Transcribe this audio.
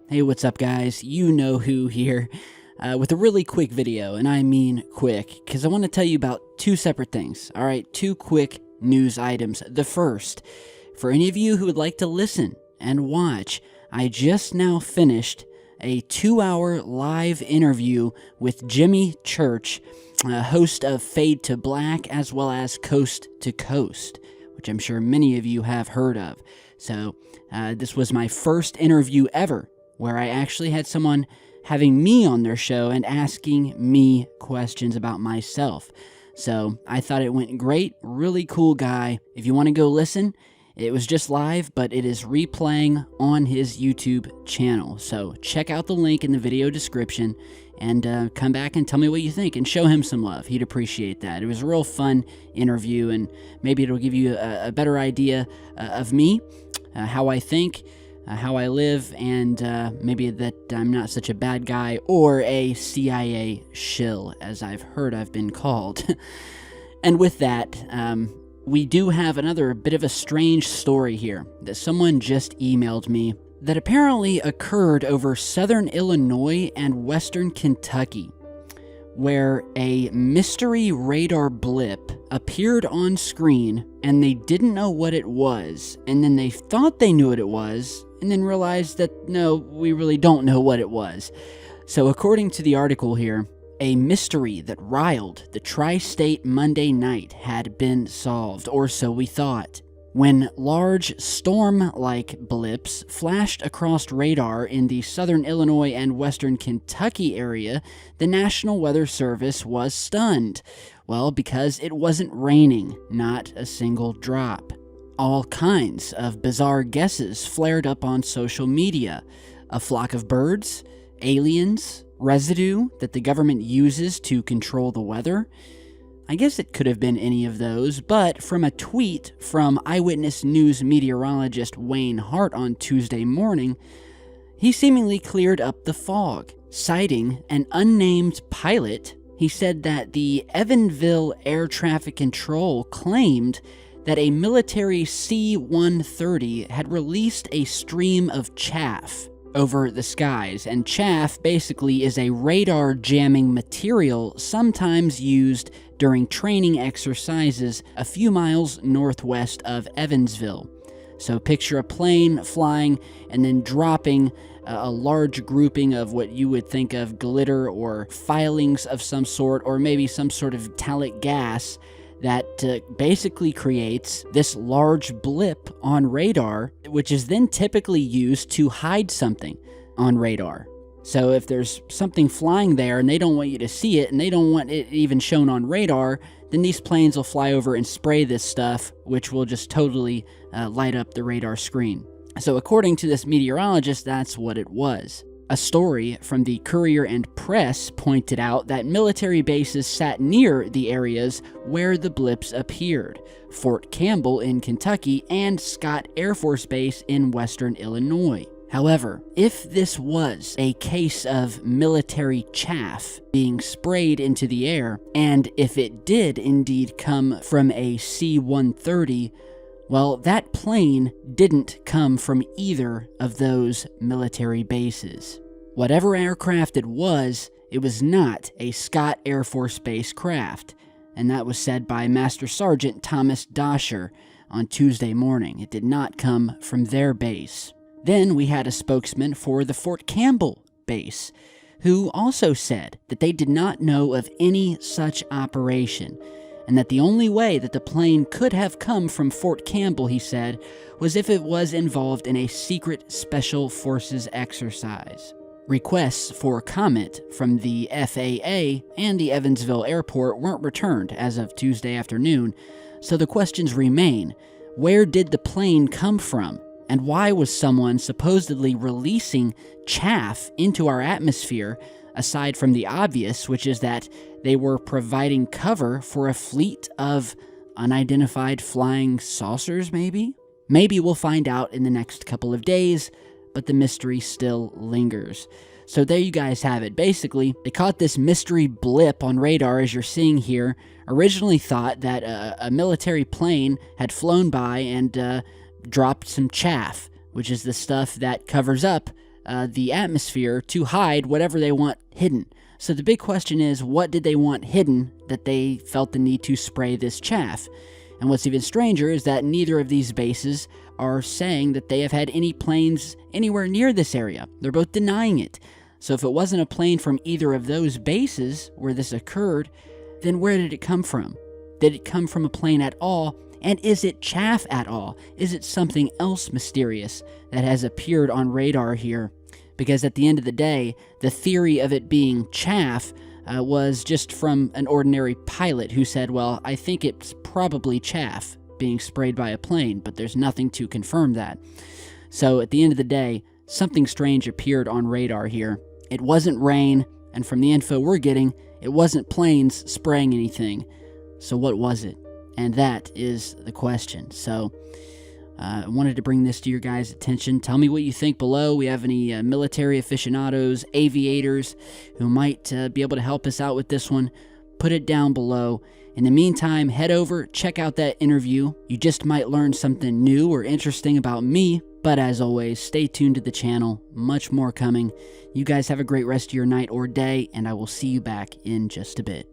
Hey, what's up, guys? You know who here, with a really quick video, and I mean quick, because I want to tell you about two separate things, alright? Two quick news items. The first, for any of you who would like to listen and watch, I just now finished a 2-hour live interview with Jimmy Church, host of Fade to Black, as well as Coast to Coast, which I'm sure many of you have heard of. So, this was my first interview ever, where I actually had someone having me on their show and asking me questions about myself. So I thought it went great, really cool guy. If you want to go listen, it was just live, but it is replaying on his YouTube channel. So check out the link in the video description and come back and tell me what you think and show him some love. He'd appreciate that. It was a real fun interview, and maybe it'll give you a better idea of me, how I think, how I live, and maybe that I'm not such a bad guy or a CIA shill, as I've heard I've been called. And with that, we do have another bit of a strange story here that someone just emailed me that apparently occurred over southern Illinois and western Kentucky, where a mystery radar blip appeared on screen and they didn't know what it was, and then they thought they knew what it was, and then realized that, no, we really don't know what it was. So according to the article here, a mystery that riled the tri-state Monday night had been solved, or so we thought, when large storm-like blips flashed across radar in the southern Illinois and western Kentucky area. The National Weather Service was stunned. Well, because it wasn't raining, not a single drop. All kinds of bizarre guesses flared up on social media. A flock of birds, aliens, residue that the government uses to control the weather. I guess it could have been any of those, but from a tweet from Eyewitness News meteorologist Wayne Hart on Tuesday morning, he seemingly cleared up the fog. Citing an unnamed pilot, he said that the Evansville Air Traffic Control claimed that a military C-130 had released a stream of chaff over the skies, and chaff basically is a radar jamming material sometimes used during training exercises a few miles northwest of Evansville. So picture a plane flying and then dropping a large grouping of what you would think of glitter or filings of some sort, or maybe some sort of metallic gas that basically creates this large blip on radar, which is then typically used to hide something on radar. So if there's something flying there and they don't want you to see it, and they don't want it even shown on radar, then these planes will fly over and spray this stuff, which will just totally light up the radar screen. So according to this meteorologist, that's what it was. A story from the Courier and Press pointed out that military bases sat near the areas where the blips appeared: Fort Campbell in Kentucky and Scott Air Force Base in western Illinois. However, if this was a case of military chaff being sprayed into the air, and if it did indeed come from a C-130, well, that plane didn't come from either of those military bases. Whatever aircraft it was not a Scott Air Force Base craft, and that was said by Master Sergeant Thomas Dosher on Tuesday morning. It did not come from their base. Then we had a spokesman for the Fort Campbell base, who also said that they did not know of any such operation, and that the only way that the plane could have come from Fort Campbell, he said, was if it was involved in a secret Special Forces exercise. Requests for comment from the FAA and the Evansville airport weren't returned as of Tuesday afternoon, so the questions remain. Where did the plane come from? And why was someone supposedly releasing chaff into our atmosphere, aside from the obvious, which is that they were providing cover for a fleet of unidentified flying saucers, maybe? Maybe we'll find out in the next couple of days, but the mystery still lingers. So there you guys have it. Basically, they caught this mystery blip on radar, as you're seeing here. Originally thought that a military plane had flown by and dropped some chaff, which is the stuff that covers up the atmosphere to hide whatever they want hidden. So the big question is, what did they want hidden that they felt the need to spray this chaff? And what's even stranger is that neither of these bases are saying that they have had any planes anywhere near this area. They're both denying it. So if it wasn't a plane from either of those bases where this occurred, then where did it come from? Did it come from a plane at all? And is it chaff at all? Is it something else mysterious that has appeared on radar here? Because at the end of the day, the theory of it being chaff was just from an ordinary pilot who said, well, I think it's probably chaff being sprayed by a plane, but there's nothing to confirm that. So at the end of the day, something strange appeared on radar here. It wasn't rain, and from the info we're getting, it wasn't planes spraying anything. So what was it? And that is the question. So I wanted to bring this to your guys' attention. Tell me what you think below. We have any military aficionados, aviators who might be able to help us out with this one. Put it down below. In the meantime, head over, check out that interview. You just might learn something new or interesting about me. But as always, stay tuned to the channel. Much more coming. You guys have a great rest of your night or day, and I will see you back in just a bit.